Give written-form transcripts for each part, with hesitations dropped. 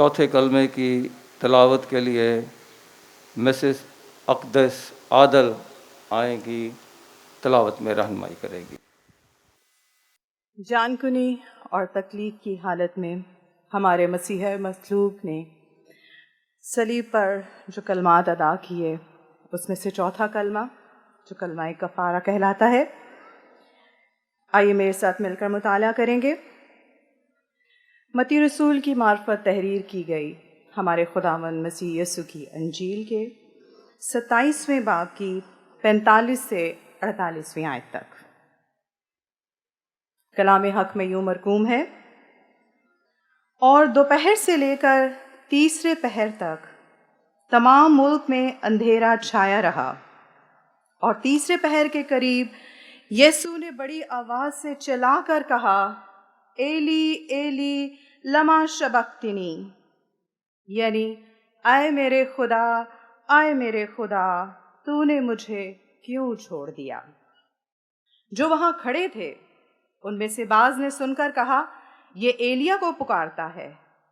چوتھے کلمے کی تلاوت کے لیے مسز اقدس عادل آئیں گی، تلاوت میں رہنمائی کرے گی۔ جان کنی اور تکلیف کی حالت میں ہمارے مسیح مصلوب نے صلیب پر جو کلمات ادا کیے، اس میں سے چوتھا کلمہ جو کلمہ کفارہ کہلاتا ہے، آئیے میرے ساتھ مل کر مطالعہ کریں گے۔ متی رسول کی معرفت تحریر کی گئی ہمارے خداوند مسیح یسوع کی انجیل کے 27ویں باب کی 45 سے 48ویں آیت تک۔ کلام حق میں یوں مرقوم ہے: اور دوپہر سے لے کر تیسرے پہر تک تمام ملک میں اندھیرا چھایا رہا، اور تیسرے پہر کے قریب یسوع نے بڑی آواز سے چلا کر کہا، ایلی ایلی لما شبقتنی، یعنی اے میرے خدا تو نے مجھے کیوں چھوڑ دیا۔ جو وہاں کھڑے تھے ان میں سے بعض نے سن کر کہا، یہ ایلیا کو پکارتا ہے،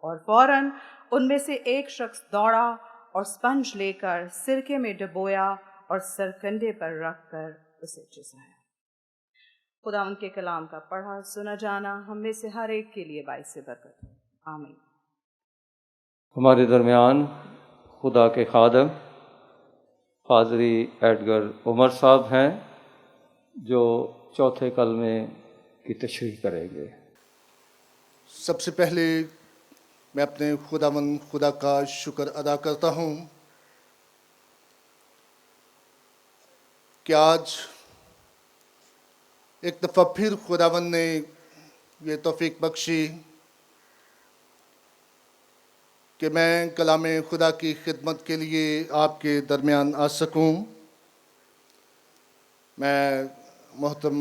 اور فوراً ان میں سے ایک شخص دوڑا اور اسپنج لے کر سرکے میں ڈبویا اور سرکندے پر رکھ کر اسے چسایا۔ خداوند کے کلام کا پڑھا سنا جانا ہم میں سے ہر ایک کے لیے باعث برکت ہے، آمین۔ ہمارے درمیان خدا کے خادم قاضی ایڈگر عمر صاحب ہیں جو چوتھے کلمے کی تشریح کریں گے۔ سب سے پہلے میں اپنے خداوند خدا کا شکر ادا کرتا ہوں کہ آج ایک دفعہ پھر خداوند نے یہ توفیق بخشی کہ میں کلام خدا کی خدمت کے لیے آپ کے درمیان آ سکوں۔ میں محترم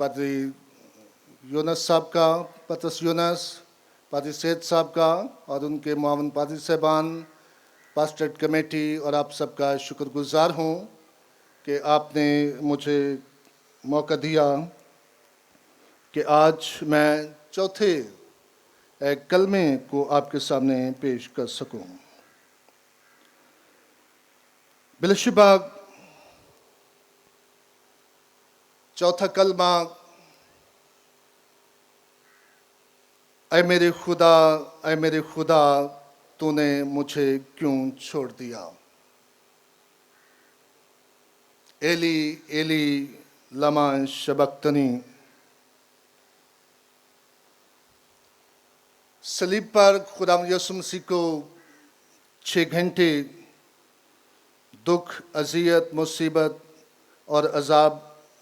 پادری یونس صاحب کا، پطرس یونس، پادری سید صاحب کا اور ان کے معاون پادری صاحبان، پاسٹریٹ کمیٹی اور آپ سب کا شکر گزار ہوں کہ آپ نے مجھے موقع دیا کہ آج میں چوتھے کلمے کو آپ کے سامنے پیش کر سکوں۔ بالشبہ چوتھا کلمہ، اے میرے خدا تو نے مجھے کیوں چھوڑ دیا۔ ایلی ایلی لما شبقتنی۔ صلیب پر خداوند یسوع مسیح کو 6 گھنٹے دکھ، اذیت، مصیبت اور عذاب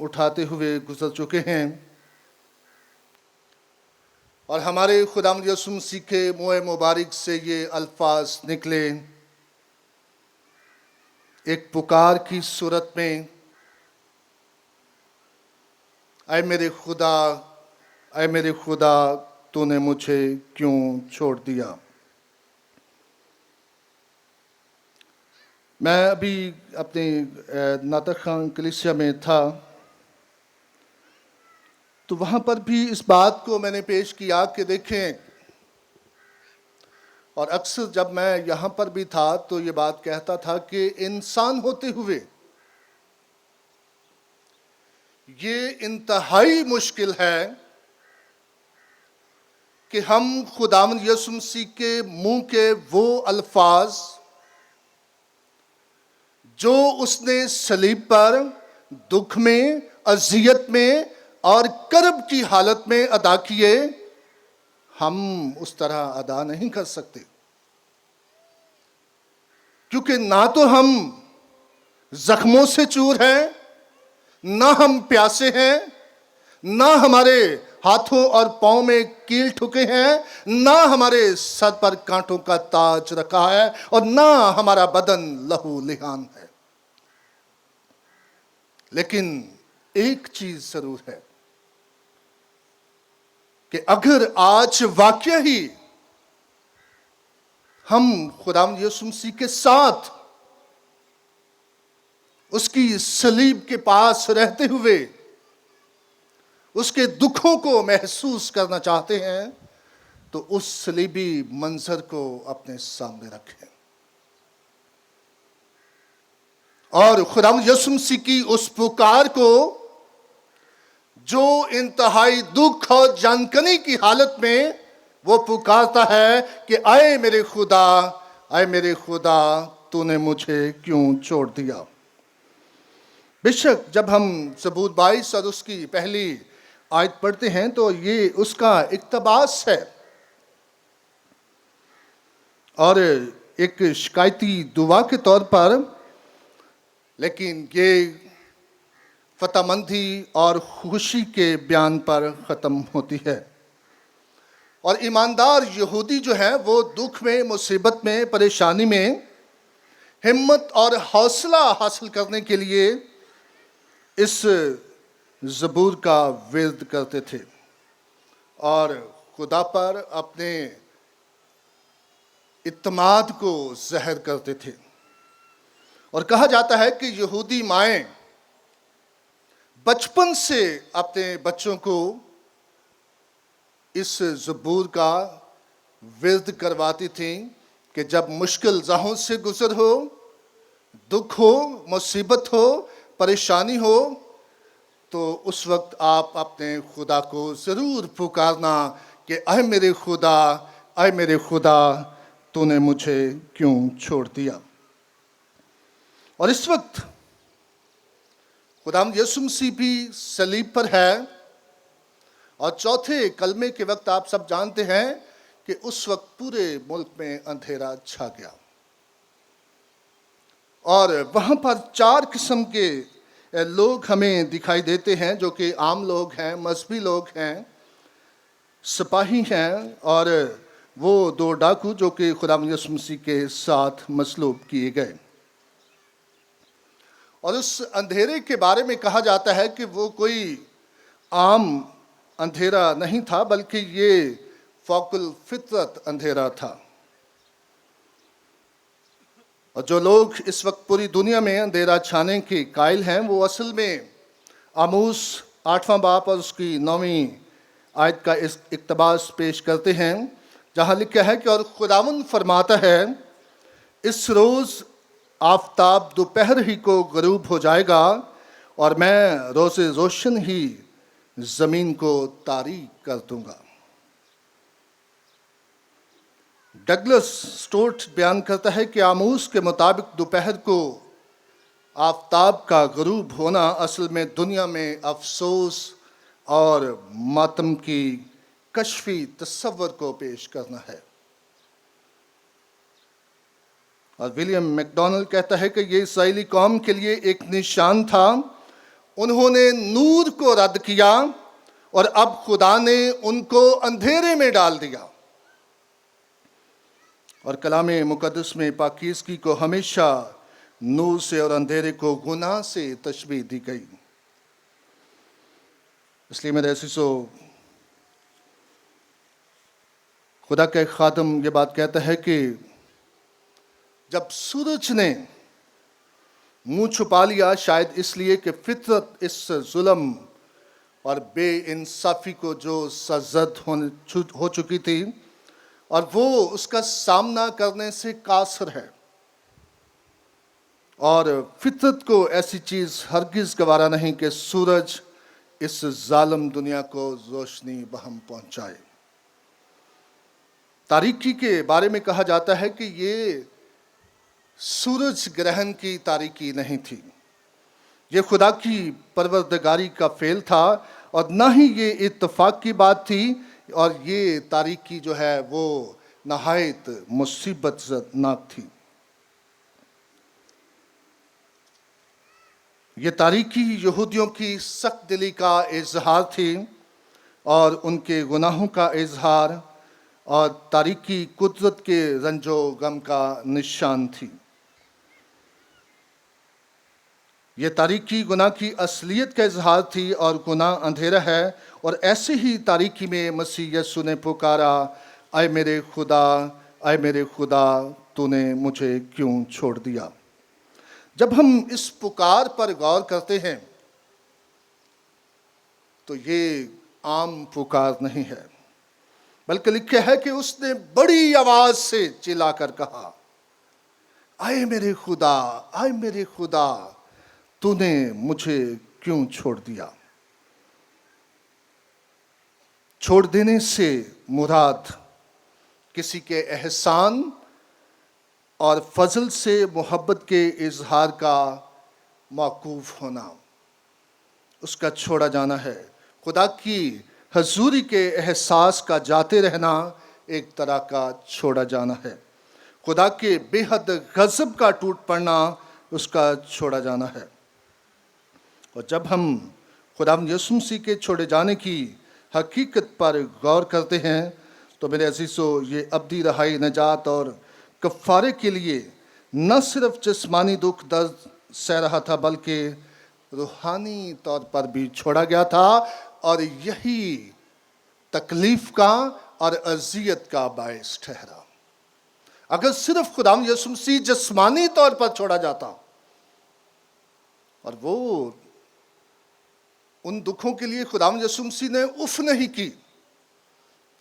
اٹھاتے ہوئے گزر چکے ہیں، اور ہمارے خداوند یسوع مسیح کے منہ مبارک سے یہ الفاظ نکلے ایک پکار کی صورت میں، اے میرے خدا تو نے مجھے کیوں چھوڑ دیا۔ میں ابھی اپنی ناطق خان کلیسیا میں تھا تو وہاں پر بھی اس بات کو میں نے پیش کیا کہ دیکھیں، اور اکثر جب میں یہاں پر بھی تھا تو یہ بات کہتا تھا کہ انسان ہوتے ہوئے یہ انتہائی مشکل ہے کہ ہم خداوند یسوع مسیح کے منہ کے وہ الفاظ جو اس نے صلیب پر دکھ میں، اذیت میں اور کرب کی حالت میں ادا کیے، ہم اس طرح ادا نہیں کر سکتے، کیونکہ نہ تو ہم زخموں سے چور ہیں، نہ ہم پیاسے ہیں، نہ ہمارے ہاتھوں اور پاؤں میں کیل ٹھکے ہیں، نہ ہمارے سر پر کانٹوں کا تاج رکھا ہے، اور نہ ہمارا بدن لہو لہان ہے۔ لیکن ایک چیز ضرور ہے کہ اگر آج واقعہ ہی ہم خداوند یسوع مسیح کے ساتھ اس کی صلیب کے پاس رہتے ہوئے اس کے دکھوں کو محسوس کرنا چاہتے ہیں تو اس صلیبی منظر کو اپنے سامنے رکھیں اور خداوند یسوع مسیح کی اس پکار کو جو انتہائی دکھ اور جانکنی کی حالت میں وہ پکارتا ہے کہ اے میرے خدا، اے میرے خدا، تو نے مجھے کیوں چھوڑ دیا۔ بے شک جب ہم زبور 22 اور اس کی پہلی آیت پڑھتے ہیں تو یہ اس کا اقتباس ہے اور ایک شکایتی دعا کے طور پر، لیکن یہ فتح مندی اور خوشی کے بیان پر ختم ہوتی ہے۔ اور ایماندار یہودی جو ہے وہ دکھ میں، مصیبت میں، پریشانی میں ہمت اور حوصلہ حاصل کرنے کے لیے اس زبور کا ورد کرتے تھے اور خدا پر اپنے اعتماد کو ظاہر کرتے تھے۔ اور کہا جاتا ہے کہ یہودی مائیں بچپن سے اپنے بچوں کو اس زبور کا ورد کرواتی تھیں کہ جب مشکل راہوں سے گزر ہو، دکھ ہو، مصیبت ہو، پریشانی ہو، تو اس وقت آپ اپنے خدا کو ضرور پکارنا کہ اے میرے خدا، اے میرے خدا، تو نے مجھے کیوں چھوڑ دیا۔ اور اس وقت خداوند یسوع مسیح بھی صلیب پر ہے اور چوتھے کلمے کے وقت آپ سب جانتے ہیں کہ اس وقت پورے ملک میں اندھیرا چھا گیا اور وہاں پر 4 قسم کے لوگ ہمیں دکھائی دیتے ہیں جو کہ عام لوگ ہیں، مذہبی لوگ ہیں، سپاہی ہیں اور وہ 2 ڈاکو جو کہ خداوند یسوع مسیح کے ساتھ مصلوب کیے گئے۔ اور اس اندھیرے کے بارے میں کہا جاتا ہے کہ وہ کوئی عام اندھیرا نہیں تھا بلکہ یہ فوق الفطرت اندھیرا تھا۔ اور جو لوگ اس وقت پوری دنیا میں اندھیرا چھانے کے قائل ہیں وہ اصل میں آموس 8واں باب اور اس کی 9ویں آیت کا اقتباس پیش کرتے ہیں، جہاں لکھا ہے کہ اور خداوند فرماتا ہے، اس روز آفتاب دوپہر ہی کو غروب ہو جائے گا اور میں روز روشن ہی زمین کو تاریک کر دوں گا۔ ڈگلس سٹورٹ بیان کرتا ہے کہ آموس کے مطابق دوپہر کو آفتاب کا غروب ہونا اصل میں دنیا میں افسوس اور ماتم کی کشفی تصور کو پیش کرنا ہے۔ اور ولیم میکڈونلڈ کہتا ہے کہ یہ اسرائیلی قوم کے لیے ایک نشان تھا، انہوں نے نور کو رد کیا اور اب خدا نے ان کو اندھیرے میں ڈال دیا۔ اور کلام مقدس میں پاکیزگی کو ہمیشہ نور سے اور اندھیرے کو گناہ سے تشبیہ دی گئی۔ اس لیے میرے عزیزو، خدا کا ایک خادم یہ بات کہتا ہے کہ جب سورج نے منہ چھپا لیا، شاید اس لیے کہ فطرت اس ظلم اور بے انصافی کو جو سرزد ہو چکی تھی اور وہ اس کا سامنا کرنے سے قاصر ہے، اور فطرت کو ایسی چیز ہرگز گوارا نہیں کہ سورج اس ظالم دنیا کو روشنی بہم پہنچائے۔ تاریکی کے بارے میں کہا جاتا ہے کہ یہ سورج گرہن کی تاریکی نہیں تھی، یہ خدا کی پروردگاری کا فعل تھا اور نہ ہی یہ اتفاق کی بات تھی، اور یہ تاریکی جو ہے وہ نہایت مصیبت زدناک تھی۔ یہ تاریکی یہودیوں کی سخت دلی کا اظہار تھی اور ان کے گناہوں کا اظہار، اور تاریکی قدرت کے رنج و غم کا نشان تھی۔ یہ تاریکی گناہ کی اصلیت کا اظہار تھی اور گناہ اندھیرا ہے، اور ایسے ہی تاریکی میں مسیح یسوع نے پکارا، اے میرے خدا، اے میرے خدا، تو نے مجھے کیوں چھوڑ دیا۔ جب ہم اس پکار پر غور کرتے ہیں تو یہ عام پکار نہیں ہے، بلکہ لکھا ہے کہ اس نے بڑی آواز سے چلا کر کہا، آئے میرے خدا، آئے میرے خدا، تو نے مجھے کیوں چھوڑ دیا؟ چھوڑ دینے سے مراد کسی کے احسان اور فضل سے محبت کے اظہار کا موقوف ہونا، اس کا چھوڑا جانا ہے۔ خدا کی حضوری کے احساس کا جاتے رہنا ایک طرح کا چھوڑا جانا ہے۔ خدا کے بے حد غضب کا ٹوٹ پڑنا اس کا چھوڑا جانا ہے۔ اور جب ہم خداوند یسوع مسیح کے چھوڑے جانے کی حقیقت پر غور کرتے ہیں تو میرے عزیزو، یہ ابدی رہائی، نجات اور کفارے کے لیے نہ صرف جسمانی دکھ درد سہ رہا تھا بلکہ روحانی طور پر بھی چھوڑا گیا تھا، اور یہی تکلیف کا اور اذیت کا باعث ٹھہرا۔ اگر صرف خداوند یسوع مسیح جسمانی طور پر چھوڑا جاتا اور وہ ان دکھوں کے لیے خداوند یسوع مسیح نے اف نہیں کی،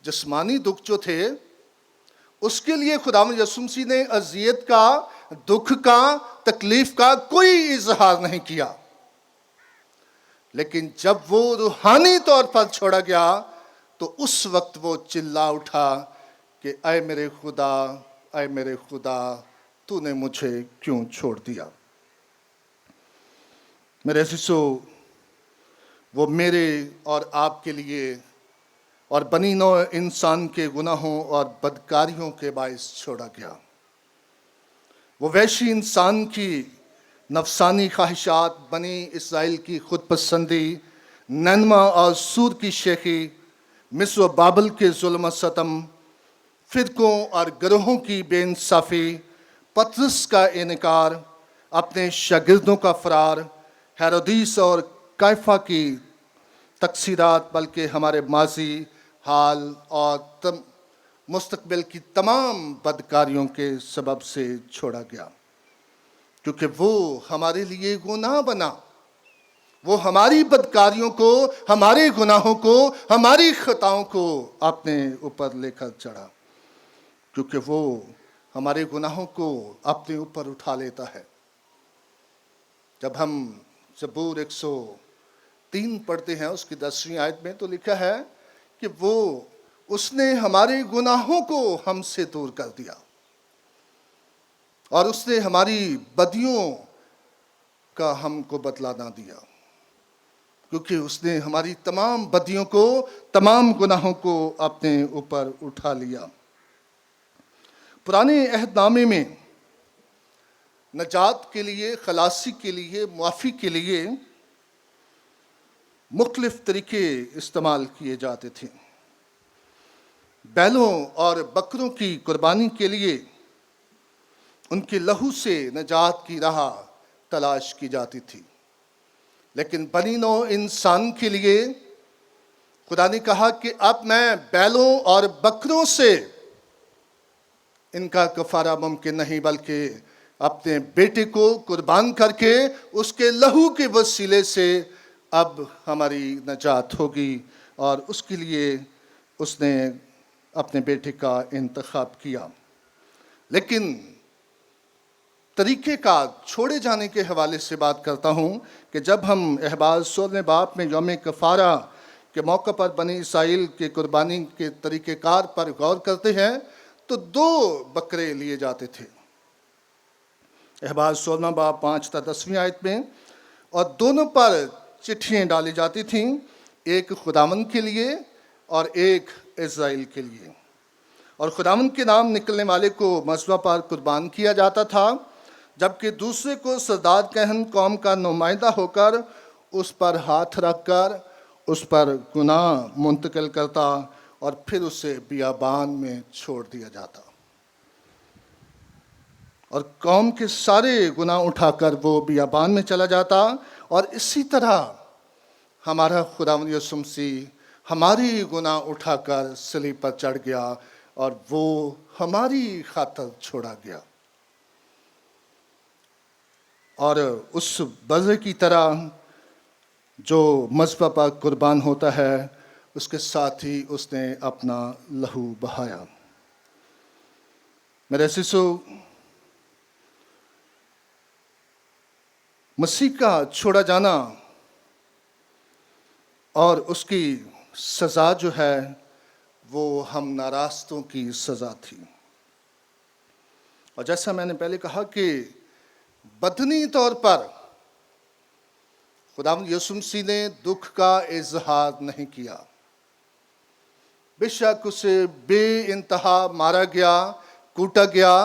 جسمانی دکھ جو تھے اس کے لیے خداوند یسوع مسیح نے اذیت کا، دکھ کا، تکلیف کا کوئی اظہار نہیں کیا، لیکن جب وہ روحانی طور پر چھوڑا گیا تو اس وقت وہ چلا اٹھا کہ اے میرے خدا، اے میرے خدا، تو نے مجھے کیوں چھوڑ دیا؟ میرے عزیزو، وہ میرے اور آپ کے لیے اور بنی نوع انسان کے گناہوں اور بدکاریوں کے باعث چھوڑا گیا۔ وہ وحشی انسان کی نفسانی خواہشات، بنی اسرائیل کی خود پسندی، نینوا اور سور کی شیخی، مصر و بابل کے ظلم و ستم، فرقوں اور گروہوں کی بے انصافی، پطرس کا انکار، اپنے شاگردوں کا فرار، ہیرودیس اور کیفا کی تقصیرات، بلکہ ہمارے ماضی، حال اور مستقبل کی تمام بدکاریوں کے سبب سے چھوڑا گیا، کیونکہ وہ ہمارے لیے گناہ بنا۔ وہ ہماری بدکاریوں کو، ہمارے گناہوں کو، ہماری خطاؤں کو اپنے اوپر لے کر چڑھا، کیونکہ وہ ہمارے گناہوں کو اپنے اوپر اٹھا لیتا ہے۔ جب ہم زبور 103 پڑھتے ہیں اس کی 10ویں آیت میں تو لکھا ہے کہ اس نے ہمارے گناہوں کو ہم سے دور کر دیا، اور اس نے ہماری بدیوں کا ہم کو بدلہ نہ دیا، کیونکہ اس نے ہماری تمام بدیوں کو، تمام گناہوں کو اپنے اوپر اٹھا لیا۔ پرانے عہد نامے میں نجات کے لیے، خلاصی کے لیے، معافی کے لیے مختلف طریقے استعمال کیے جاتے تھے۔ بیلوں اور بکروں کی قربانی کے لیے ان کے لہو سے نجات کی راہ تلاش کی جاتی تھی، لیکن بنی نوع انسان کے لیے خدا نے کہا کہ اب میں بیلوں اور بکروں سے ان کا کفارہ ممکن نہیں، بلکہ اپنے بیٹے کو قربان کر کے اس کے لہو کے وسیلے سے اب ہماری نجات ہوگی، اور اس کے لیے اس نے اپنے بیٹے کا انتخاب کیا۔ لیکن طریقے کا چھوڑے جانے کے حوالے سے بات کرتا ہوں کہ جب ہم احباز 16 باب میں یوم کفارہ کے موقع پر بنی اسرائیل کے قربانی کے طریقہ کار پر غور کرتے ہیں تو 2 بکرے لیے جاتے تھے، احباز 16 باب 5 تا 10ویں آیت میں، اور دونوں پر چٹھیاں ڈالی جاتی تھیں، ایک خداوند کے لیے اور ایک اسرائیل کے لیے، اور خداوند کے نام نکلنے والے کو مذبح پر قربان کیا جاتا تھا، جبکہ دوسرے کو سردار کہن قوم کا نمائندہ ہو کر اس پر ہاتھ رکھ کر اس پر گناہ منتقل کرتا اور پھر اسے بیابان میں چھوڑ دیا جاتا، اور قوم کے سارے گناہ اٹھا کر وہ بیابان میں چلا جاتا۔ اور اسی طرح ہمارا خداوند یسوع مسیح ہماری گناہ اٹھا کر صلیب پر چڑھ گیا اور وہ ہماری خاطر چھوڑا گیا، اور اس بذرے کی طرح جو مذبح پر قربان ہوتا ہے اس کے ساتھ ہی اس نے اپنا لہو بہایا۔ میرے عزیزو، مسیح کا چھوڑا جانا اور اس کی سزا جو ہے وہ ہم ناراستوں کی سزا تھی۔ اور جیسا میں نے پہلے کہا کہ بدنی طور پر خداوند یسوع مسیح نے دکھ کا اظہار نہیں کیا۔ بے شک اسے بے انتہا مارا گیا، کوٹا گیا،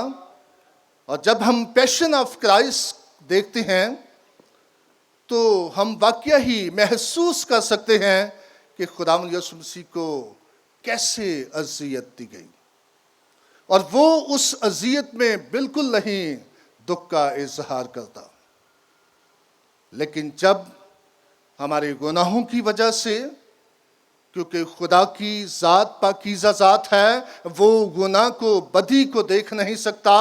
اور جب ہم پیشن آف کرائسٹ دیکھتے ہیں تو ہم واقعہ ہی محسوس کر سکتے ہیں کہ خداوند یسوع مسیح کو کیسے اذیت دی گئی، اور وہ اس اذیت میں بالکل نہیں دکھ کا اظہار کرتا۔ لیکن جب ہمارے گناہوں کی وجہ سے، کیونکہ خدا کی ذات پاکیزہ ذات ہے، وہ گناہ کو، بدی کو دیکھ نہیں سکتا،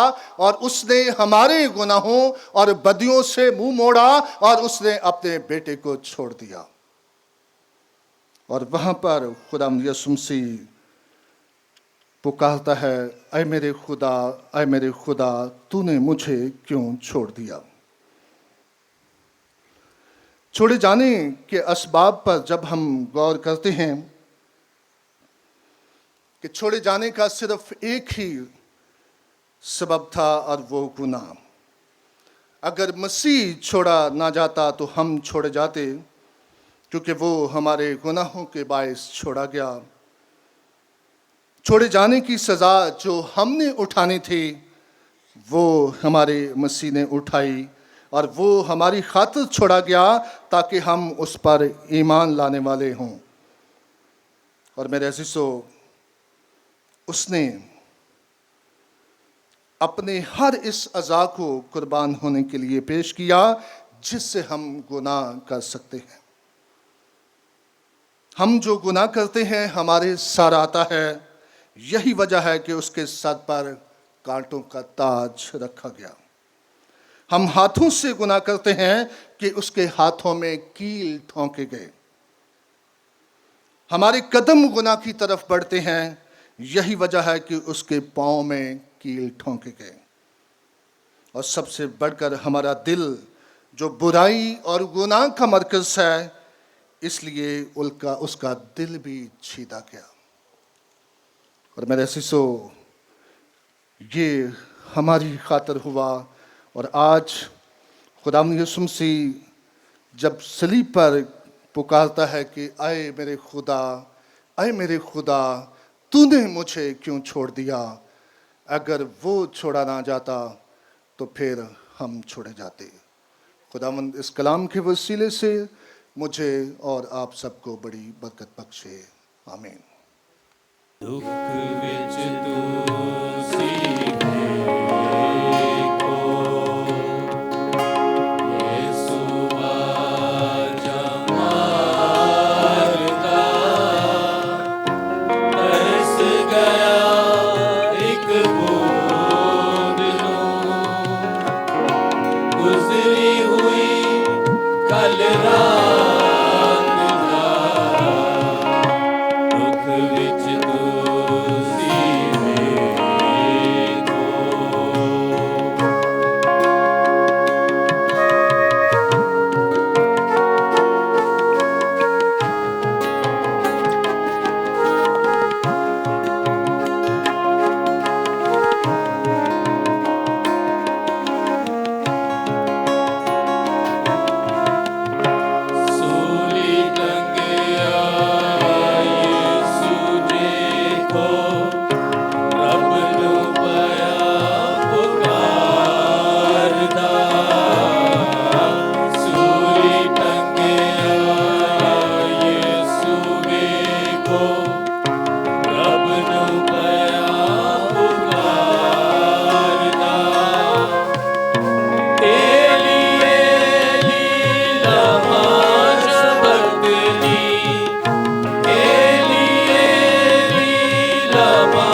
اور اس نے ہمارے گناہوں اور بدیوں سے منہ موڑا اور اس نے اپنے بیٹے کو چھوڑ دیا۔ اور وہاں پر خداوند یسوع مسیح پکارتا ہے، اے میرے خدا، اے میرے خدا، تو نے مجھے کیوں چھوڑ دیا؟ چھوڑے جانے کے اسباب پر جب ہم غور کرتے ہیں کہ چھوڑے جانے کا صرف ایک ہی سبب تھا، اور وہ گناہ۔ اگر مسیح چھوڑا نہ جاتا تو ہم چھوڑے جاتے، کیونکہ وہ ہمارے گناہوں کے باعث چھوڑا گیا۔ چھوڑے جانے کی سزا جو ہم نے اٹھانی تھی وہ ہمارے مسیح نے اٹھائی، اور وہ ہماری خاطر چھوڑا گیا تاکہ ہم اس پر ایمان لانے والے ہوں۔ اور میرے عزیزو، اس نے اپنے ہر اس عزا کو قربان ہونے کے لیے پیش کیا جس سے ہم گناہ کر سکتے ہیں۔ ہم جو گناہ کرتے ہیں ہمارے سر آتا ہے، یہی وجہ ہے کہ اس کے سر پر کانٹوں کا تاج رکھا گیا۔ ہم ہاتھوں سے گناہ کرتے ہیں کہ اس کے ہاتھوں میں کیل ٹھونکے گئے۔ ہمارے قدم گناہ کی طرف بڑھتے ہیں، یہی وجہ ہے کہ اس کے پاؤں میں کیل ٹھونکے گئے۔ اور سب سے بڑھ کر ہمارا دل جو برائی اور گناہ کا مرکز ہے، اس لیے اس کا دل بھی چھیدا گیا۔ اور میرے عزیزو، یہ ہماری خاطر ہوا، اور آج خداوند یسوع مسیح جب صلیب پر پکارتا ہے کہ اے میرے خدا، اے میرے خدا، تو نے مجھے کیوں چھوڑ دیا؟ اگر وہ چھوڑا نہ جاتا تو پھر ہم چھوڑے جاتے۔ خداوند اس کلام کے وسیلے سے مجھے اور آپ سب کو بڑی برکت بخشے، آمین۔ دکھ وچ تو سیکھے کو یسوع آجا ماردا، ترس گیا ایک بوند نوں، گزری ہوئی کل رات دا، دکھ وچ لما